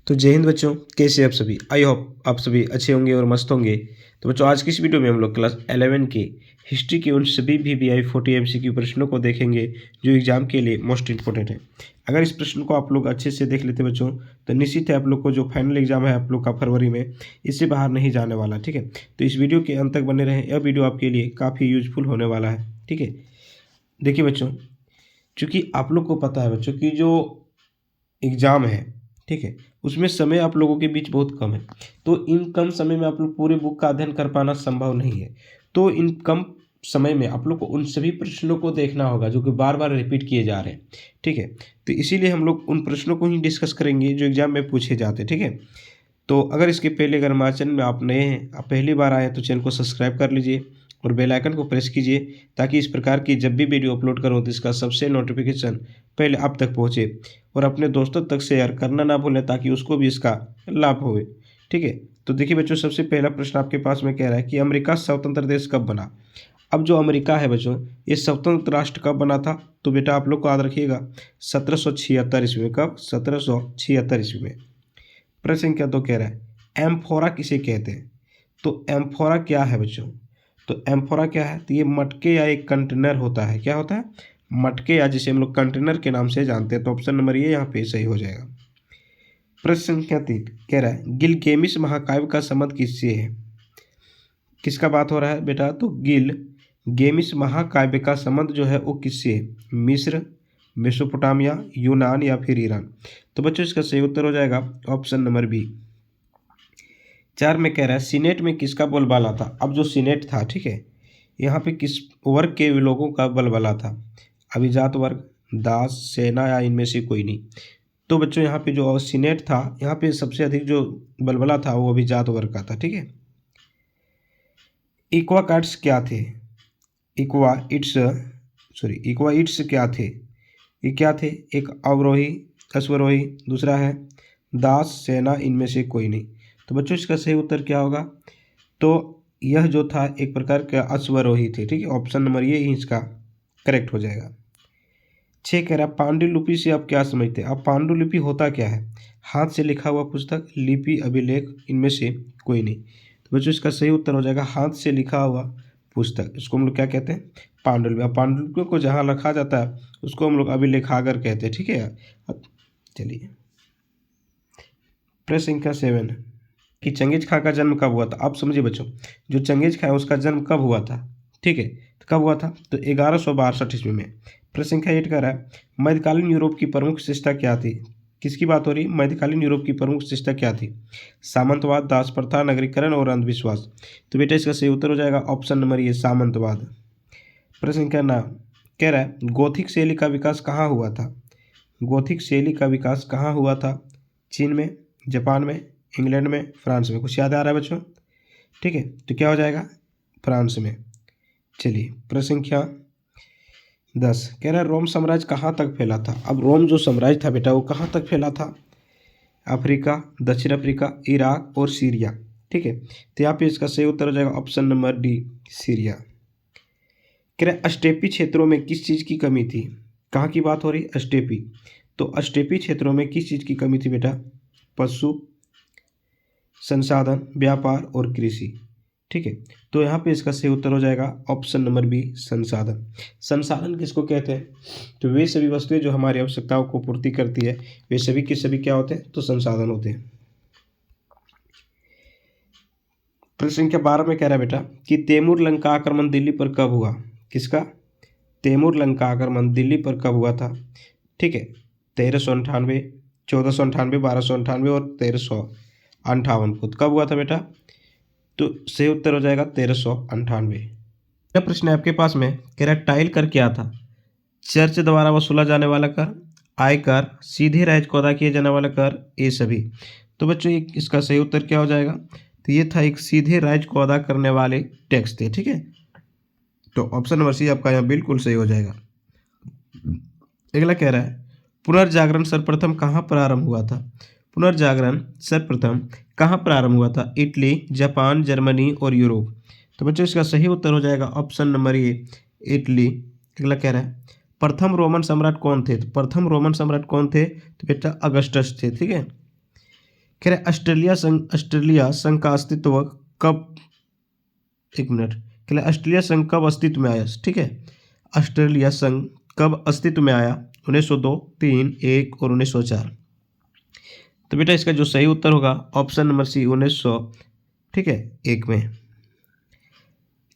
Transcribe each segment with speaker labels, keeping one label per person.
Speaker 1: तो जय हिंद बच्चों, कैसे आप सभी। आई होप आप सभी अच्छे होंगे और मस्त होंगे। तो बच्चों, आज की इस वीडियो में हम लोग क्लास 11 के हिस्ट्री के उन सभी VBI 40 MCQ प्रश्नों को देखेंगे जो एग्जाम के लिए मोस्ट इंपॉर्टेंट है। अगर इस प्रश्न को आप लोग अच्छे से देख लेते बच्चों, तो निश्चित है आप लोग को जो फाइनल एग्जाम है आप लोग का फरवरी में, इससे बाहर नहीं जाने वाला। ठीक है, तो इस वीडियो के अंत तक बने रहें, यह वीडियो आपके लिए काफ़ी यूजफुल होने वाला है। ठीक है, देखिए बच्चों, चूँकि आप लोग को पता है बच्चों कि जो एग्ज़ाम है, ठीक है, उसमें समय आप लोगों के बीच बहुत कम है। तो इन कम समय में आप लोग पूरे बुक का अध्ययन कर पाना संभव नहीं है। तो इन कम समय में आप लोग को उन सभी प्रश्नों को देखना होगा जो कि बार बार रिपीट किए जा रहे हैं। ठीक है, तो इसीलिए हम लोग उन प्रश्नों को ही डिस्कस करेंगे जो एग्जाम में पूछे जाते हैं। ठीक है, तो अगर इसके पहले अगर हमारे चैनल में आप नए हैं, आप पहली बार आए हैं, तो चैनल को सब्सक्राइब कर लीजिए और बेल आइकन को प्रेस कीजिए ताकि इस प्रकार की जब भी वीडियो अपलोड करूँ तो इसका सबसे नोटिफिकेशन पहले आप तक पहुँचे। और अपने दोस्तों तक शेयर करना ना भूलें ताकि उसको भी इसका लाभ होवे। ठीक है, तो देखिए बच्चों, सबसे पहला प्रश्न आपके पास में कह रहा है कि अमेरिका स्वतंत्र देश कब बना। अब जो अमेरिका है बच्चों, ये स्वतंत्र राष्ट्र कब बना था, तो बेटा आप लोग को याद रखिएगा 1776 ईस्वी में। कब? 1776 ईस्वी में। प्रश्न संख्या 2 कह रहा है एम्फोरा किसे कहते हैं। तो एम्फोरा क्या है बच्चों, तो एम्फोरा क्या है, तो ये मटके या एक कंटेनर होता है। क्या होता है? मटके, या जिसे हम लोग कंटेनर के नाम से जानते हैं। तो ऑप्शन नंबर ये यहाँ पे सही हो जाएगा। प्रश्न संख्या 3 कह रहा है गिलगेमिस महाकाव्य का संबंध किससे है। किसका बात हो रहा है बेटा, तो गिलगेमिस महाकाव्य का संबंध जो है वो किससे है। मिस्र, मेसोपोटामिया, यूनान या फिर ईरान। तो बच्चों इसका सही उत्तर हो जाएगा ऑप्शन नंबर बी। 4 में कह रहा है सीनेट में किसका बोलबाला था। अब जो सीनेट था, ठीक है, यहाँ पे किस वर्ग के लोगों का बलबला था। अभिजात वर्ग, दास, सेना या इनमें से कोई नहीं। तो बच्चों यहाँ पे जो सीनेट था, यहाँ पे सबसे अधिक जो बलबला था वो अभिजात वर्ग का था। ठीक है, इक्वाकार्ड्स क्या थे। इक्वाइट्स क्या थे। ये क्या थे, एक अवरोही, अश्वरोही, दूसरा है दास, सेना, इनमें से कोई नहीं। तो बच्चों इसका सही उत्तर क्या होगा, तो यह जो था एक प्रकार का अश्वरोही थे। ठीक है, ऑप्शन नंबर ये ही इसका करेक्ट हो जाएगा। 6 कह रहा है पांडुलिपि से आप क्या समझते हैं। अब पांडुलिपि होता क्या है, हाथ से लिखा हुआ पुस्तक, लिपि, अभिलेख, इनमें से कोई नहीं। तो बच्चों इसका सही उत्तर हो जाएगा हाथ से लिखा हुआ पुस्तक। इसको हम लोग क्या कहते हैं, पांडुलिपि। अब पांडुलिपियों को जहाँ रखा जाता है उसको हम लोग अभिलेखागार कहते हैं। ठीक है, अब चलिए प्रश्न संख्या 7 कि चंगेज खां का जन्म कब हुआ था। आप समझिए बच्चों, जो चंगेज खां है उसका जन्म कब हुआ था। ठीक है, तो कब हुआ था, तो 1162 ईस्वी में। प्रश्न संख्या 8 कह रहा है मध्यकालीन यूरोप की प्रमुख शिष्टा क्या थी। किसकी बात हो रही है, मध्यकालीन यूरोप की प्रमुख शिष्टा क्या थी। सामंतवाद, दास प्रथा, नगरीकरण और अंधविश्वास। तो बेटा इसका सही उत्तर हो जाएगा ऑप्शन नंबर ये, सामंतवाद। प्रश्न संख्या 9 कह रहा है गोथिक शैली का विकास कहाँ हुआ था। गोथिक शैली का विकास कहाँ हुआ था। चीन में, जापान में, इंग्लैंड में, फ्रांस में। कुछ याद आ रहा है बच्चों। ठीक है, तो क्या हो जाएगा, फ्रांस में। चलिए प्रश्न संख्या 10 कह रहा है रोम साम्राज्य कहाँ तक फैला था। अब रोम जो साम्राज्य था बेटा वो कहाँ तक फैला था। अफ्रीका, दक्षिण अफ्रीका, इराक और सीरिया। ठीक है, तो यहाँ पे इसका सही उत्तर हो जाएगा ऑप्शन नंबर डी, सीरिया। कह रहे स्टेपी क्षेत्रों में किस चीज़ की कमी थी। कहाँ की बात हो रही है, स्टेपी। तो स्टेपी क्षेत्रों में किस चीज़ की कमी थी बेटा, पशु संसाधन, व्यापार और कृषि। ठीक है, तो यहाँ पे इसका सही उत्तर हो जाएगा ऑप्शन नंबर बी, संसाधन। संसाधन किसको कहते हैं, तो वे सभी वस्तुएं जो हमारी आवश्यकताओं को पूर्ति करती है वे सभी के सभी क्या होते हैं, तो संसाधन होते हैं। प्रश्न संख्या 12 में कह रहा है बेटा कि तैमूर लंका आक्रमण दिल्ली पर कब हुआ। किसका, तैमूर लंका आक्रमण दिल्ली पर कब हुआ था। ठीक है, 1398, 1498, 1298 और 1358 को कब हुआ था बेटा, तो सही उत्तर हो जाएगा 1398। यह प्रश्न है आपके पास में, कह रहा है टाइल कर क्या था। चर्च द्वारा वसूला जाने वाला कर, आयकर, सीधे राइज को अदा किए जाने वाला कर, ये सभी। तो बच्चों इसका सही उत्तर क्या हो जाएगा, तो ये था एक सीधे राइज को अदा करने वाले टैक्स थे। ठीक है, तो ऑप्शन नंबर सी आपका यहाँ बिल्कुल सही हो जाएगा। अगला कह रहा है पुनर्जागरण सर्वप्रथम कहाँ प्रारंभ हुआ था। पुनर्जागरण सर्वप्रथम कहाँ प्रारंभ हुआ था, इटली, जापान, जर्मनी और यूरोप। तो बच्चों इसका सही उत्तर हो जाएगा ऑप्शन नंबर ए, इटली। अगला कह रहा है प्रथम रोमन सम्राट कौन थे। तो प्रथम रोमन सम्राट कौन थे, तो बेटा अगस्टस थे। ठीक है, कह रहे ऑस्ट्रेलिया संघ का अस्तित्व कब, एक मिनट, कह रहे ऑस्ट्रेलिया संघ कब अस्तित्व में आया, ठीक है। ऑस्ट्रेलिया संघ कब अस्तित्व में आया, 1902, 3, 1 और 1904। तो बेटा इसका जो सही उत्तर होगा ऑप्शन नंबर सी 1900, ठीक है, 1 में।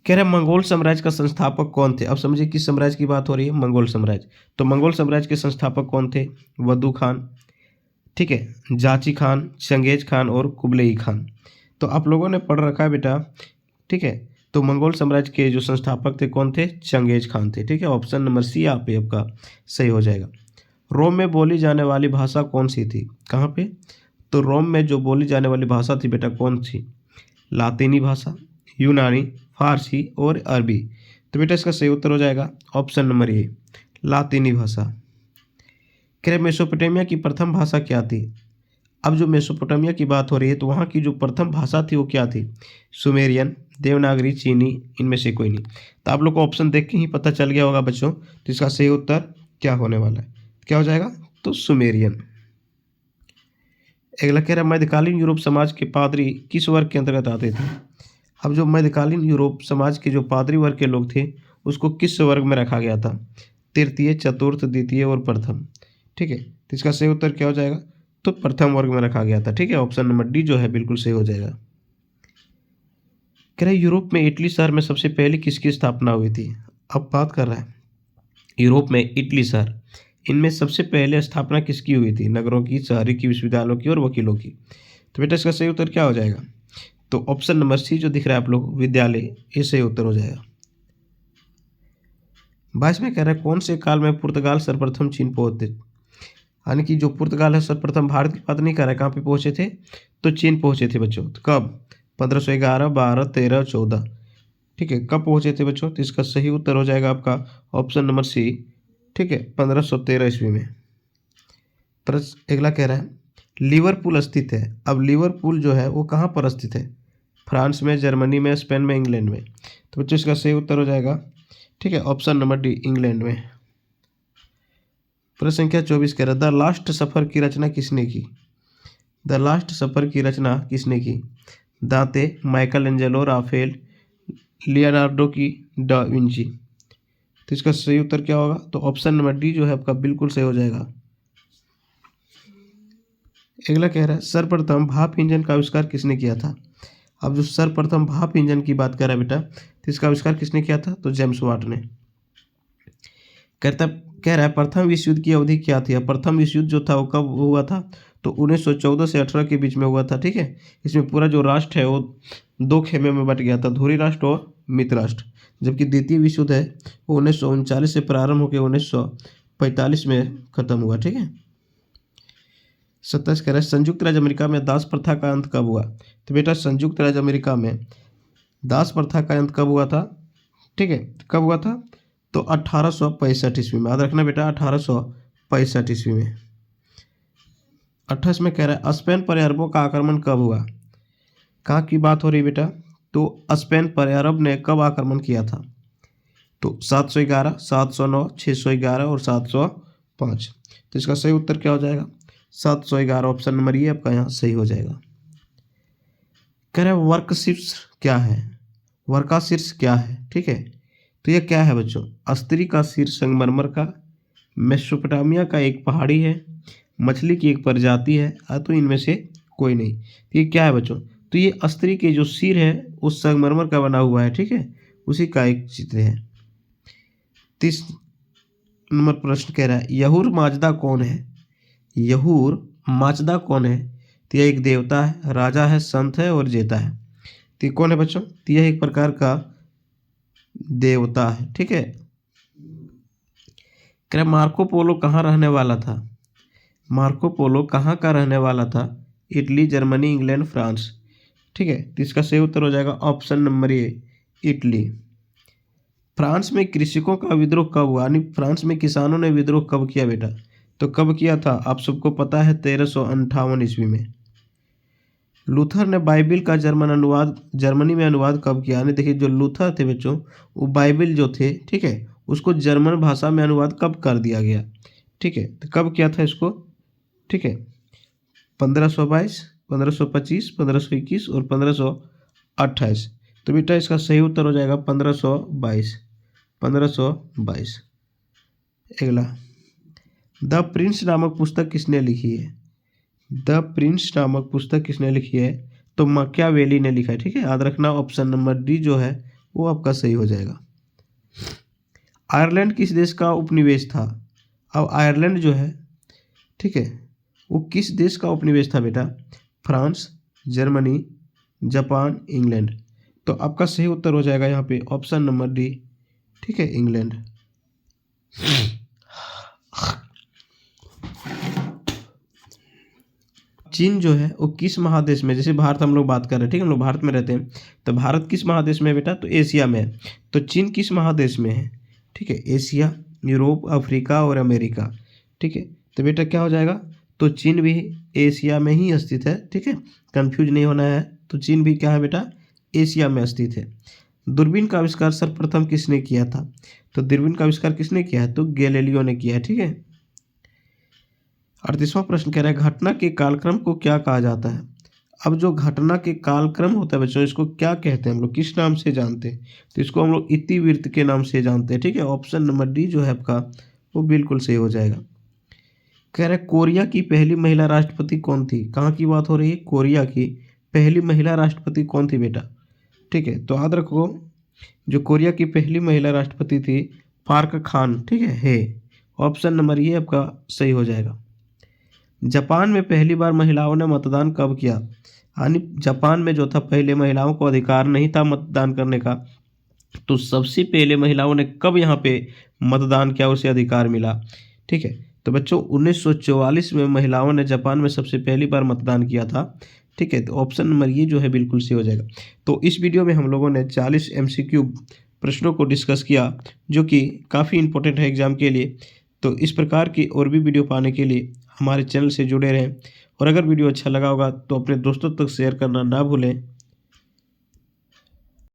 Speaker 1: कह रहे मंगोल साम्राज्य का संस्थापक कौन थे। अब समझिए किस साम्राज्य की बात हो रही है, मंगोल साम्राज्य। तो मंगोल साम्राज्य के संस्थापक कौन थे, वद्दू खान, ठीक है, जाची खान, चंगेज खान और कुबलई खान। तो आप लोगों ने पढ़ रखा है बेटा, ठीक है। तो मंगोल साम्राज्य के जो संस्थापक थे कौन थे, चंगेज खान थे, ठीक है। ऑप्शन नंबर सी आप पे आपका सही हो जाएगा। रोम में बोली जाने वाली भाषा कौन सी थी, कहाँ पे, तो रोम में जो बोली जाने वाली भाषा थी बेटा कौन सी, लातीनी भाषा, यूनानी, फारसी और अरबी। तो बेटा इसका सही उत्तर हो जाएगा ऑप्शन नंबर ए, लातीनी भाषा। कह रहे मेसोपोटामिया की प्रथम भाषा क्या थी। अब जो मेसोपोटामिया की बात हो रही है तो वहाँ की जो प्रथम भाषा थी वो क्या थी, सुमेरियन, देवनागरी, चीनी, इनमें से कोई नहीं। तो आप लोग को ऑप्शन देख के ही पता चल गया होगा बच्चों, तो इसका सही उत्तर क्या होने वाला है, क्या हो जाएगा, तो सुमेरियन। अगला कह रहा है मध्यकालीन यूरोप समाज के पादरी किस वर्ग के अंतर्गत आते थे। अब जो मध्यकालीन यूरोप समाज के जो पादरी वर्ग के लोग थे उसको किस वर्ग में रखा गया था, तृतीय, चतुर्थ, द्वितीय और प्रथम, ठीक है। तो इसका सही उत्तर क्या हो जाएगा, तो प्रथम वर्ग में रखा गया था, ठीक है। ऑप्शन नंबर डी जो है बिल्कुल सही हो जाएगा। कह रहे यूरोप में इटली शहर में सबसे पहले किसकी स्थापना हुई थी। अब बात कर रहा है यूरोप में इटली शहर, इनमें सबसे पहले स्थापना किसकी हुई थी, नगरों की, शहरी की, विश्वविद्यालयों की और वकीलों की। तो बेटा इसका सही उत्तर क्या हो जाएगा, तो ऑप्शन नंबर सी जो दिख रहा है आप लोग, विद्यालय, ये सही उत्तर हो जाएगा। 22 में कह रहा है कौन से काल में पुर्तगाल सर्वप्रथम चीन पहुंचे, यानी कि जो पुर्तगाल है सर्वप्रथम, भारत की बात नहीं कर रहा है, कहाँ पे पहुंचे थे, तो चीन पहुंचे थे बच्चों। तो कब, 1511, 12, 13, 14, ठीक है, कब पहुंचे थे बच्चों। तो इसका सही उत्तर हो जाएगा आपका ऑप्शन नंबर सी, ठीक है, 1513 ईस्वी में। अगला कह रहा है लिवरपूल स्थित है। अब लिवरपूल जो है वो कहाँ पर स्थित है, फ्रांस में, जर्मनी में, स्पेन में, इंग्लैंड में। तो बच्चों इसका सही उत्तर हो जाएगा, ठीक है, ऑप्शन नंबर डी, इंग्लैंड में। प्रश्न संख्या 24 कह रहा है द लास्ट सफर की रचना किसने की। द लास्ट सफर की रचना किसने की, दांते, माइकल एंजेलो, राफेल, लियोनार्डो की डा विंची। तो इसका सही उत्तर क्या होगा, तो ऑप्शन नंबर डी जो है आपका बिल्कुल सही हो जाएगा। अगला कह रहा है सर्वप्रथम भाप इंजन का आविष्कार किसने किया था। अब जो सर्वप्रथम भाप इंजन की बात कर रहा है बेटा, तो इसका आविष्कार किसने किया था, तो जेम्स वाट ने। कह रहा है प्रथम विश्व युद्ध की अवधि क्या थी। अब प्रथम विश्व युद्ध जो था वो कब हुआ था, तो 1914 से 18 के बीच में हुआ था, ठीक है। इसमें पूरा जो राष्ट्र है वो दो खेमे में बट गया था, धुरी राष्ट्र और मित्र राष्ट्र। जबकि द्वितीय विश्व युद्ध है वो 1939 से प्रारंभ होकर 1945 में खत्म हुआ, ठीक है। 27 कह रहा है संयुक्त राज्य अमेरिका में दास प्रथा का अंत कब हुआ। तो बेटा संयुक्त राज्य अमेरिका में दास प्रथा का अंत कब हुआ था, ठीक है, कब हुआ था, तो 1865 ईस्वी में। याद रखना बेटा 1865 ईस्वी में। 28 में कह रहा है स्पेन पर अरबों का आक्रमण कब हुआ। कहाँ की बात हो रही है बेटा, तो स्पेन पर अरब ने कब आक्रमण किया था, तो 711, 709, 611 और 705। तो इसका सही उत्तर क्या हो जाएगा, 711, ऑप्शन नंबर ये आपका यहाँ सही हो जाएगा। कह रहे वर्कशीर्ष क्या है, वर्काशीर्ष क्या है, ठीक है। तो ये क्या है बच्चों, अस्त्री का शीर्ष संगमरमर का, मेसोपोटामिया का एक पहाड़ी है, मछली की एक प्रजाति है, तो इनमें से कोई नहीं। तो ये क्या है बच्चों, तो ये अस्त्री के जो सिर है उस संगमरमर का बना हुआ है, ठीक है, उसी का एक चित्र है। 30 नंबर प्रश्न कह रहा है यहूर माजदा कौन है। यहूर माजदा कौन है, तो यह एक देवता है, राजा है, संत है और जेता है। तो ये कौन है बच्चों, तो यह एक प्रकार का देवता है, ठीक है। कह मार्को पोलो कहाँ रहने वाला था। मार्को पोलो कहाँ का रहने वाला था, इटली, जर्मनी, इंग्लैंड, फ्रांस, ठीक है। तो इसका सही उत्तर हो जाएगा option number A, Italy. France में कृषकों का विद्रोह कब हुआ, यानी फ्रांस में किसानों ने विद्रोह कब किया बेटा, तो कब किया था आप सबको पता है, 1358 ईस्वी में। लूथर ने बाइबिल का जर्मनी में अनुवाद कब किया, यानी देखिए जो लूथर थे बच्चों वो बाइबिल जो थे, ठीक है, उसको जर्मन भाषा में अनुवाद कब कर दिया गया, ठीक है। तो कब किया था इसको, ठीक है, 1522, 1525, 1521 और 1528। तो बेटा इसका सही उत्तर हो जाएगा 1522। 1522। अगला, द प्रिंस नामक पुस्तक किसने लिखी है? द प्रिंस नामक पुस्तक किसने लिखी है? तो मैकियावेली ने लिखा है। ठीक है, याद रखना ऑप्शन नंबर डी जो है वो आपका सही हो जाएगा। आयरलैंड किस देश का उपनिवेश था? अब आयरलैंड जो है, ठीक है, वो किस देश का उपनिवेश था बेटा? France, Germany, Japan, England. तो आपका सही उत्तर हो जाएगा यहाँ पे ऑप्शन नंबर डी। ठीक है, इंग्लैंड। चीन जो है वो किस महादेश में, जैसे भारत हम लोग बात कर रहे हैं, ठीक है, हम लोग भारत में रहते हैं, तो भारत किस महादेश में है बेटा? तो एशिया में है। तो चीन किस महादेश में है? ठीक है, एशिया, यूरोप, अफ्रीका और अमेरिका। ठीक है, तो बेटा क्या हो जाएगा? तो चीन भी एशिया में ही स्थित है। ठीक है, कंफ्यूज नहीं होना है। तो चीन भी क्या है बेटा? एशिया में स्थित है। दूरबीन का आविष्कार सर्वप्रथम किसने किया था? तो दूरबीन का आविष्कार किसने किया है? तो गैलीलियो ने किया है। ठीक है, 38वां प्रश्न कह रहा है घटना के कालक्रम को क्या कहा जाता है? अब जो घटना के कालक्रम होता है बच्चों, इसको क्या कहते हैं हम लोग, किस नाम से जानते हैं? तो इसको हम लोग इतिवृत्त के नाम से जानते हैं। ठीक है, ऑप्शन नंबर डी जो है आपका वो बिल्कुल सही हो जाएगा। कह रहा है कोरिया की पहली महिला राष्ट्रपति कौन थी? कहाँ की बात हो रही है? कोरिया की पहली महिला राष्ट्रपति कौन थी बेटा? ठीक है, तो याद रखो जो कोरिया की पहली महिला राष्ट्रपति थी पार्क खान। ठीक है, ऑप्शन नंबर ये आपका सही हो जाएगा। जापान में पहली बार महिलाओं ने मतदान कब किया? यानी जापान में जो था पहले महिलाओं को अधिकार नहीं था मतदान करने का, तो सबसे पहले महिलाओं ने कब यहाँ पे मतदान किया, उसे अधिकार मिला? ठीक है, तो बच्चों 1944 में महिलाओं ने जापान में सबसे पहली बार मतदान किया था। ठीक है, तो ऑप्शन नंबर ये जो है बिल्कुल सही हो जाएगा। तो इस वीडियो में हम लोगों ने 40 MCQ प्रश्नों को डिस्कस किया जो कि काफ़ी इंपॉर्टेंट है एग्जाम के लिए। तो इस प्रकार की और भी वीडियो पाने के लिए हमारे चैनल से जुड़े रहें, और अगर वीडियो अच्छा लगा होगा तो अपने दोस्तों तक शेयर करना ना भूलें।